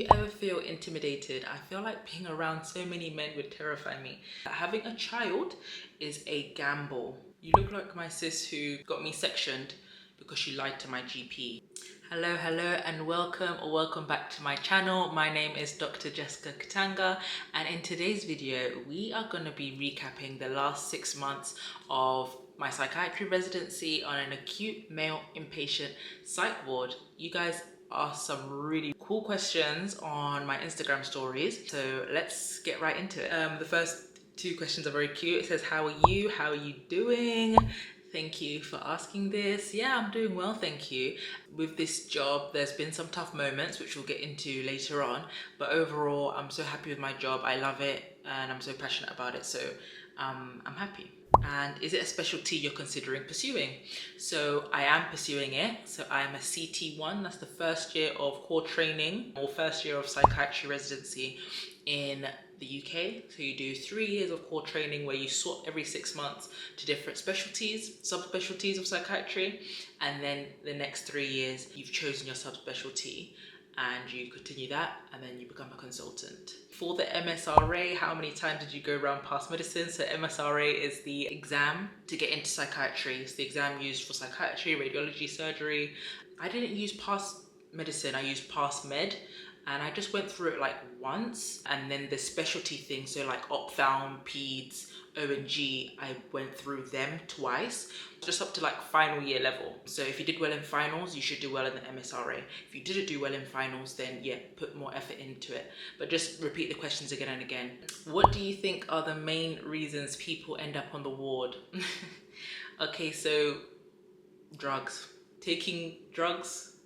Do you ever feel intimidated? I feel like being around so many men would terrify me. Having a child is a gamble. You look like my sis who got me sectioned because she lied to my GP. Hello, and welcome back to my channel. My name is Dr. Jessica Katanga, and in today's video, we are going to be recapping the last 6 months of my psychiatry residency on an acute male inpatient psych ward. You guys asked some really cool questions on my Instagram stories, so let's get right into it. The first two questions are very cute. It says, how are you? How are you doing? Thank you for asking this. Yeah, I'm doing well, thank you. With this job, there's been some tough moments, which we'll get into later on, but overall, I'm so happy with my job. I love it, and I'm so passionate about it, so I'm happy. And is it a specialty you're considering pursuing? So I am pursuing it. So I am a CT1, that's the first year of core training or first year of psychiatry residency in the UK. So you do 3 years of core training where you swap every 6 months to different specialties, subspecialties of psychiatry. And then the next 3 years, you've chosen your subspecialty and you continue that, and then you become a consultant. For the MSRA, how many times did you go around past medicine? So MSRA is the exam to get into psychiatry. It's the exam used for psychiatry, radiology, surgery. I didn't use past medicine, I used past med, and I just went through it like once. And then the specialty thing, so like ophthalm, peds, O&G, I went through them twice, just up to like final year level. So if you did well in finals, you should do well in the MSRA. If you didn't do well in finals, then yeah, put more effort into it. But just repeat the questions again and again. What do you think are the main reasons people end up on the ward? Okay, so drugs. Taking drugs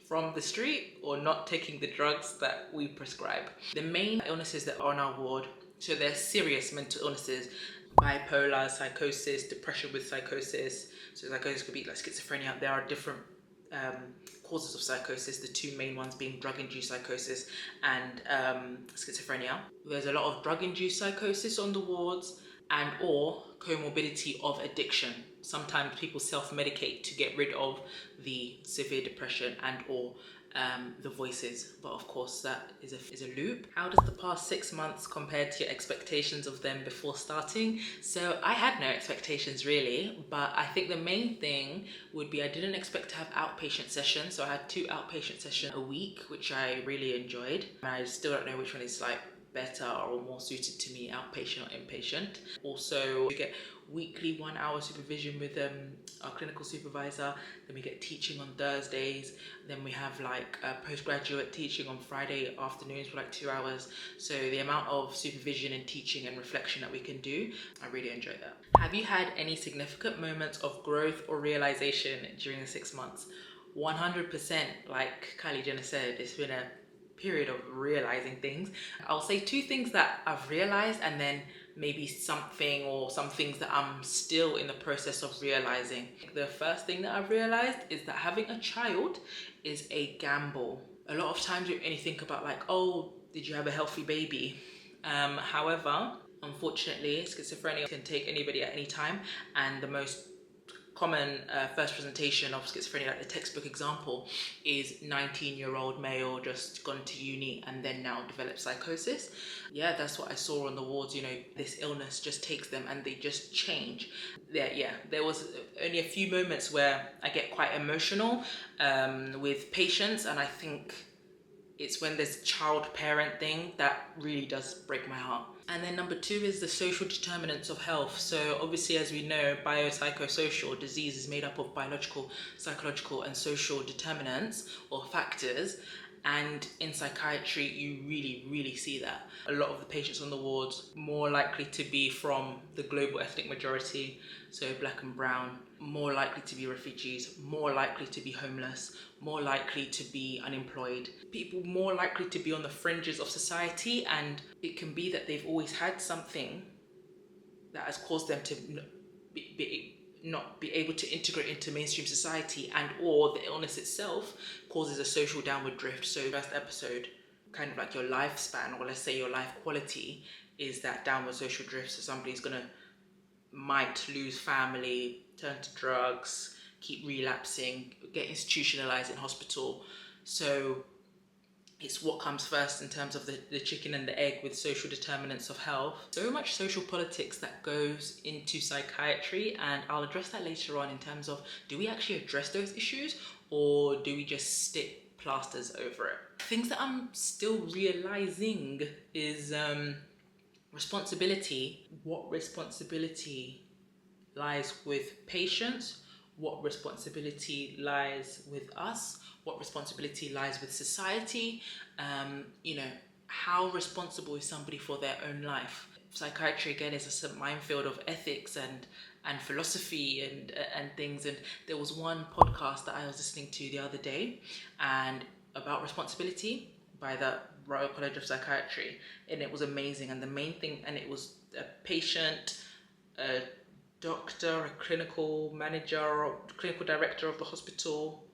from the street or not taking the drugs that we prescribe. The main illnesses that are on our ward, so they're serious mental illnesses: bipolar, psychosis, depression with psychosis. So psychosis could be like schizophrenia. There are different causes of psychosis, the two main ones being drug-induced psychosis and schizophrenia. There's a lot of drug-induced psychosis on the wards and or comorbidity of addiction. Sometimes people self-medicate to get rid of the severe depression and or the voices, but of course that is a loop. How does the past 6 months compare to your expectations of them before starting? So I had no expectations really, but I think the main thing would be I didn't expect to have outpatient sessions. So I had 2 outpatient sessions a week, which I really enjoyed. I still don't know which one is like better or more suited to me, outpatient or inpatient. Also, we get weekly 1 hour supervision with our clinical supervisor. Then we get teaching on Thursdays. Then we have like postgraduate teaching on Friday afternoons for like 2 hours. So the amount of supervision and teaching and reflection that we can do, I really enjoy that. Have you had any significant moments of growth or realization during the 6 months? 100%, like Kylie Jenner said, it's been a period of realizing things. I'll say 2 things that I've realized, and then maybe something or some things that I'm still in the process of realizing. The first thing that I've realized is that having a child is a gamble. A lot of times you only think about like, oh, did you have a healthy baby? However, unfortunately, schizophrenia can take anybody at any time, and the most common first presentation of schizophrenia, like the textbook example, is 19-year-old male just gone to uni and then now developed psychosis. Yeah, that's what I saw on the wards. You know, this illness just takes them and they just change. There was only a few moments where I get quite emotional with patients, and I think it's when there's child-parent thing that really does break my heart. And then number 2 is the social determinants of health. So obviously, as we know, biopsychosocial disease is made up of biological, psychological, and social determinants or factors. And in psychiatry, you really see that. A lot of the patients on the wards more likely to be from the global ethnic majority, so black and brown, more likely to be refugees, more likely to be homeless, more likely to be unemployed, people more likely to be on the fringes of society. And it can be that they've always had something that has caused them to not be able to integrate into mainstream society, and or the illness itself causes a social downward drift. So first episode, kind of like your lifespan, or let's say your life quality, is that downward social drift. So somebody's might lose family, turn to drugs, keep relapsing, get institutionalized in hospital. So It's what comes first in terms of the chicken and the egg with social determinants of health. So much social politics that goes into psychiatry, and I'll address that later on in terms of, do we actually address those issues or do we just stick plasters over it? Things that I'm still realizing is responsibility. What responsibility lies with patients? What responsibility lies with us? What responsibility lies with society? How responsible is somebody for their own life? Psychiatry, again, is a minefield of ethics and philosophy and things. And there was one podcast that I was listening to the other day and about responsibility by the Royal College of Psychiatry, and it was amazing. And the main thing, and it was a patient, a doctor, a clinical manager, or clinical director of the hospital,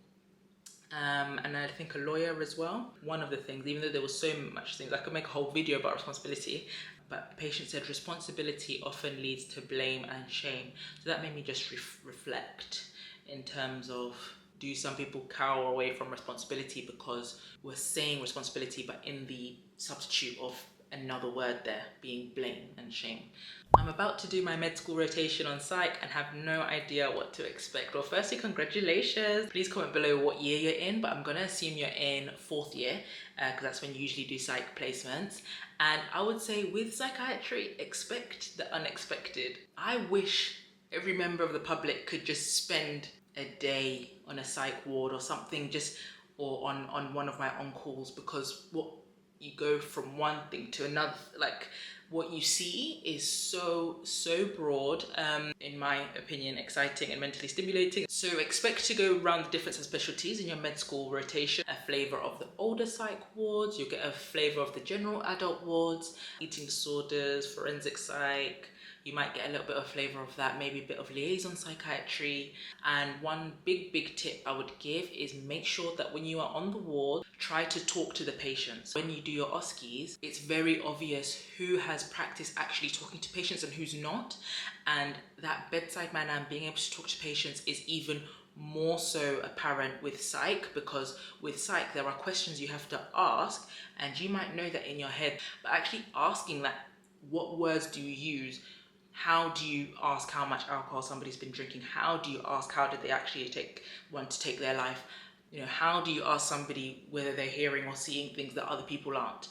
and I think a lawyer as well. One of the things, even though there was so much things, I could make a whole video about responsibility, but the patient said responsibility often leads to blame and shame. So that made me just reflect in terms of, do some people cower away from responsibility because we're saying responsibility, but in the substitute of another word there being blame and shame. I'm about to do my med school rotation on psych and have no idea what to expect. Well, firstly, congratulations. Please comment below what year you're in, but I'm gonna assume you're in 4th year because that's when you usually do psych placements. And I would say with psychiatry, expect the unexpected. I wish every member of the public could just spend a day on a psych ward or something, or on one of my on-calls, because what you go from one thing to another, like what you see is so broad, in my opinion, exciting and mentally stimulating. So expect to go around the different specialties in your med school rotation, a flavor of the older psych wards, you'll get a flavor of the general adult wards, eating disorders, forensic psych. You might get a little bit of flavor of that, maybe a bit of liaison psychiatry. And one big tip I would give is make sure that when you are on the ward, try to talk to the patients. When you do your OSCEs, it's very obvious who has practice actually talking to patients and who's not. And that bedside manner and being able to talk to patients is even more so apparent with psych, because with psych there are questions you have to ask and you might know that in your head, but actually asking that, what words do you use? How do you ask how much alcohol somebody's been drinking? How do you ask how did they actually want to take their life? How do you ask somebody whether they're hearing or seeing things that other people aren't?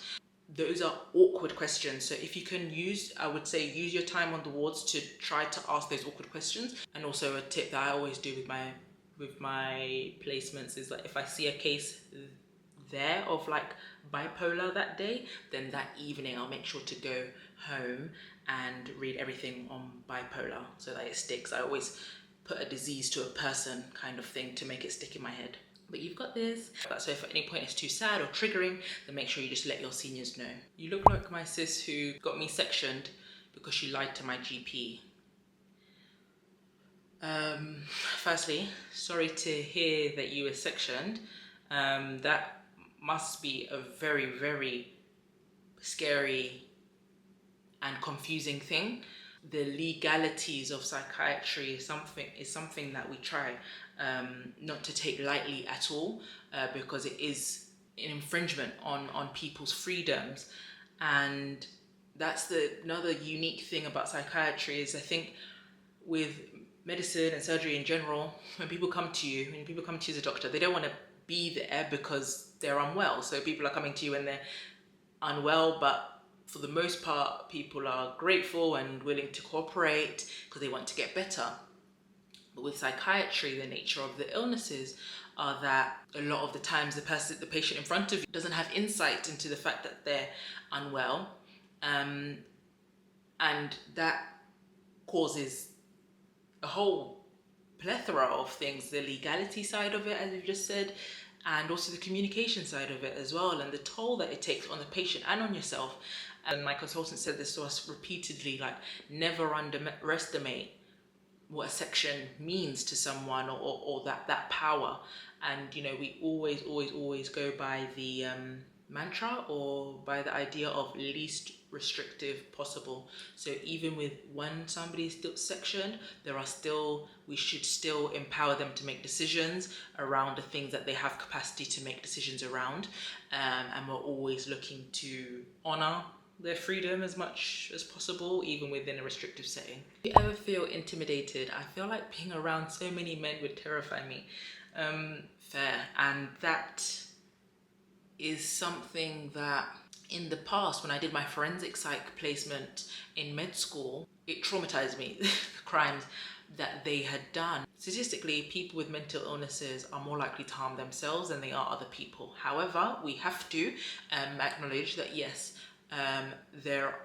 Those are awkward questions. So if you can I would say use your time on the wards to try to ask those awkward questions. And also a tip that I always do with my placements is, like, if I see a case there of like bipolar that day, then that evening I'll make sure to go home and read everything on bipolar so that it sticks. I always put a disease to a person kind of thing to make it stick in my head. But you've got this. So if at any point it's too sad or triggering, then make sure you just let your seniors know. You look like my sis who got me sectioned because she lied to my GP. Firstly, sorry to hear that you were sectioned. That must be a very scary and confusing thing. The legalities of psychiatry is something that we try not to take lightly at all, because it is an infringement on people's freedoms. And that's another unique thing about psychiatry is, I think, with medicine and surgery in general, when people come to you as a doctor, they don't want to be there because they're unwell. So people are coming to you when they're unwell, but for the most part, people are grateful and willing to cooperate because they want to get better. But with psychiatry, the nature of the illnesses are that a lot of the times the patient in front of you doesn't have insight into the fact that they're unwell, and that causes a whole plethora of things, the legality side of it, as we've just said, and also the communication side of it as well, and the toll that it takes on the patient and on yourself. And my consultant said this to us repeatedly, like, never underestimate what a section means to someone, or that power. And we always go by the mantra or by the idea of least restrictive possible. So even with when somebody's still sectioned, we should still empower them to make decisions around the things that they have capacity to make decisions around. And we're always looking to honor their freedom as much as possible, even within a restrictive setting. If you ever feel intimidated, I feel like being around so many men would terrify me. Fair. And that is something that in the past, when I did my forensic psych placement in med school, it traumatized me, the crimes that they had done. Statistically, people with mental illnesses are more likely to harm themselves than they are other people. However, we have to acknowledge that yes, there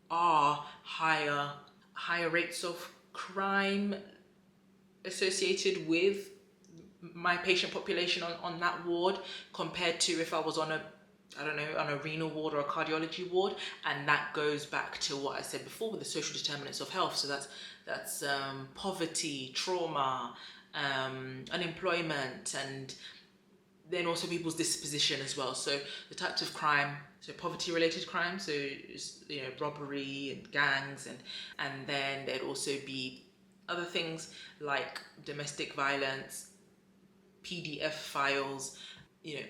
are higher rates of crime associated with my patient population on that ward compared to if I was on a renal ward or a cardiology ward. And that goes back to what I said before with the social determinants of health. So that's poverty, trauma, unemployment, and then also people's disposition as well. So the types of crime, so poverty related crime, so robbery and gangs, and then there'd also be other things like domestic violence, PDF files,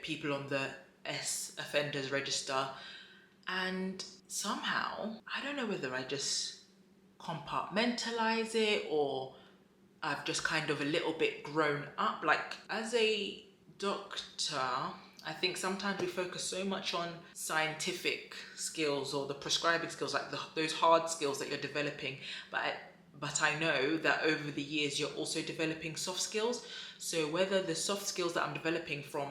people on the S offenders register. And somehow, I don't know whether I just compartmentalize it or I've just kind of a little bit grown up. Like as a doctor, I think sometimes we focus so much on scientific skills or the prescribing skills, like those hard skills that you're developing. But I know that over the years, you're also developing soft skills. So whether the soft skills that I'm developing from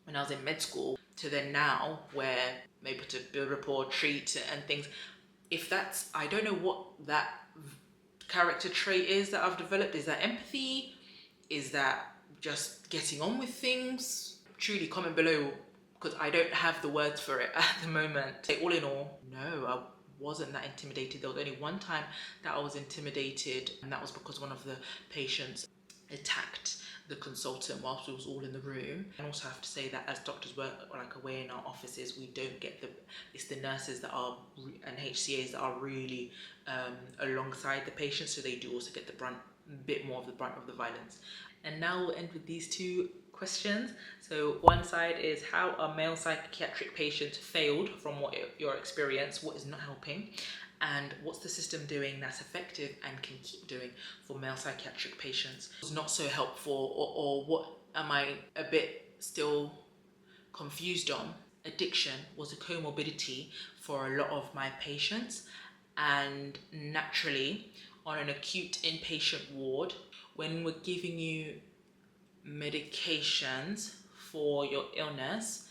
when I was in med school to then now, where I'm able to build rapport, treat and things, I don't know what that character trait is that I've developed. Is that empathy? Is that just getting on with things? Truly comment below, because I don't have the words for it at the moment. All in all, no, I wasn't that intimidated. There was only one time that I was intimidated, and that was because one of the patients attacked the consultant whilst we was all in the room. And also have to say that as doctors work away in our offices, we don't get it's the nurses that are and HCAs that are really alongside the patients, so they do also get a bit more of the brunt of the violence. And now we'll end with these two questions. So one side is, how are male psychiatric patients failed from your experience? What is not helping? And what's the system doing that's effective and can keep doing for male psychiatric patients? It's not so helpful, or what am I a bit still confused on? Addiction was a comorbidity for a lot of my patients, and naturally on an acute inpatient ward, when we're giving you medications for your illness,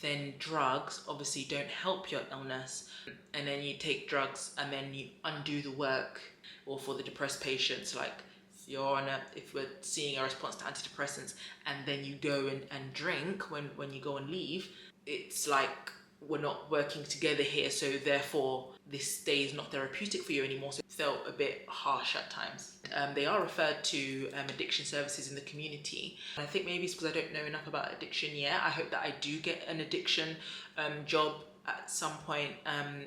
then drugs obviously don't help your illness, and then you take drugs and then you undo the work. Or for the depressed patients, like if we're seeing a response to antidepressants and then you go and drink when you go and leave, it's like we're not working together here, so therefore this day is not therapeutic for you anymore. So it felt a bit harsh at times. They are referred to addiction services in the community. I think maybe it's because I don't know enough about addiction yet. I hope that I do get an addiction job at some point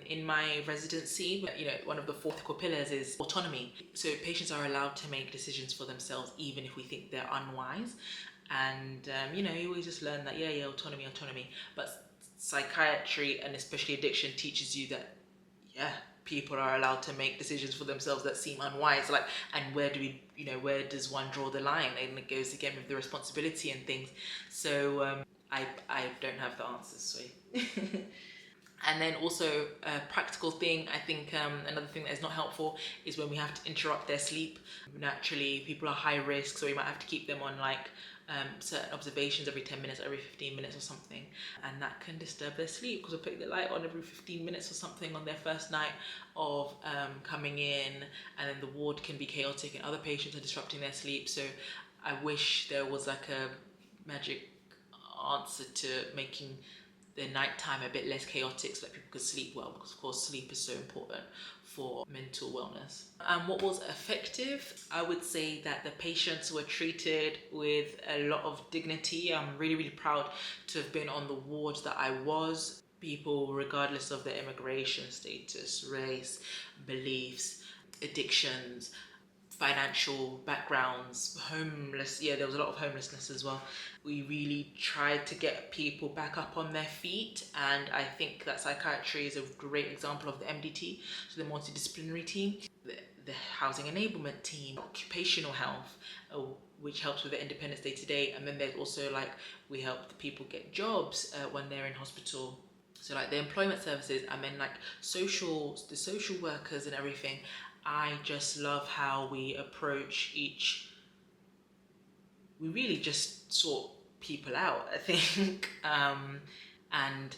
in my residency. But one of the four ethical pillars is autonomy. So patients are allowed to make decisions for themselves, even if we think they're unwise. And you always just learn that autonomy. But psychiatry, and especially addiction, teaches you that people are allowed to make decisions for themselves that seem unwise. And where does one draw the line? And it goes again with the responsibility and things. So I don't have the answers, so And then also a practical thing, I think another thing that is not helpful is when we have to interrupt their sleep. Naturally, people are high risk, so we might have to keep them on certain observations every 10 minutes, every 15 minutes or something. And that can disturb their sleep because we're putting the light on every 15 minutes or something on their first night of coming in, and then the ward can be chaotic and other patients are disrupting their sleep. So I wish there was a magic answer to making the nighttime a bit less chaotic so that people could sleep well, because of course sleep is so important for mental wellness. And what was effective? I would say that the patients were treated with a lot of dignity. I'm really, really proud to have been on the ward that I was. People, regardless of their immigration status, race, beliefs, addictions, financial backgrounds, homeless, yeah, there was a lot of homelessness as well. We really tried to get people back up on their feet, and I think that psychiatry is a great example of the MDT, so the multidisciplinary team, the housing enablement team, occupational health, which helps with the independence day to day, and then there's also like we help the people get jobs when they're in hospital. So like the employment services, and then like the social workers and everything. I just love how we approach each. We really just sort people out, I think, and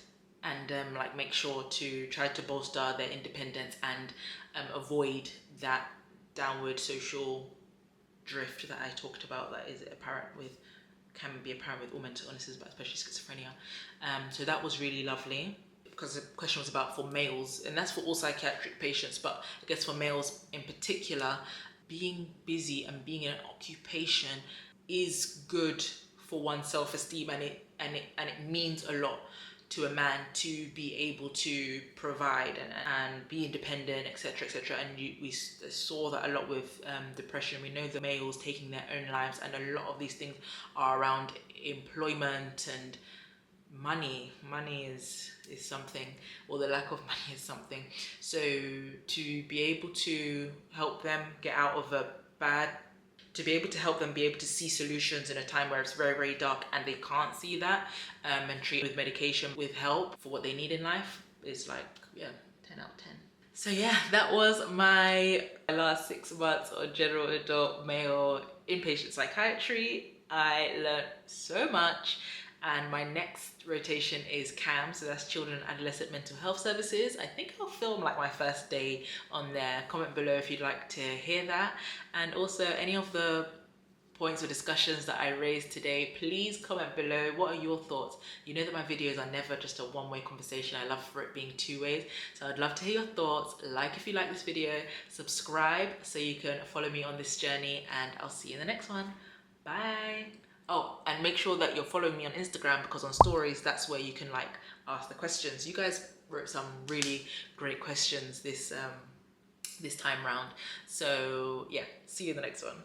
like make sure to try to bolster their independence and avoid that downward social drift that I talked about that is can be apparent with all mental illnesses, but especially schizophrenia. So that was really lovely, because the question was about for males, and that's for all psychiatric patients, but I guess for males in particular, being busy and being in an occupation is good for one's self-esteem, and it means a lot to a man to be able to provide and be independent, etc., etc. And we saw that a lot with depression. We know the males taking their own lives, and a lot of these things are around employment and money. Money is something, or the lack of money is something. So to be able to help them get out of a bad, to be able to help them be able to see solutions in a time where it's very, very dark and they can't see that, and treat with medication, with help for what they need in life, is like, yeah, 10 out of 10. So yeah, that was my last 6 months on general adult male inpatient psychiatry. I learned so much, and my next rotation is CAM, so that's Children and Adolescent Mental Health Services. I think I'll film like my first day on there. Comment below if you'd like to hear that, and also any of the points or discussions that I raised today, please comment below. What are your thoughts? You know that my videos are never just a one-way conversation. I love for it being 2 ways. So I'd love to hear your thoughts. Like if you like this video, subscribe so you can follow me on this journey, and I'll see you in the next one. Bye. Oh, and make sure that you're following me on Instagram, because on stories, that's where you can like ask the questions. You guys wrote some really great questions this time round. So yeah, see you in the next one.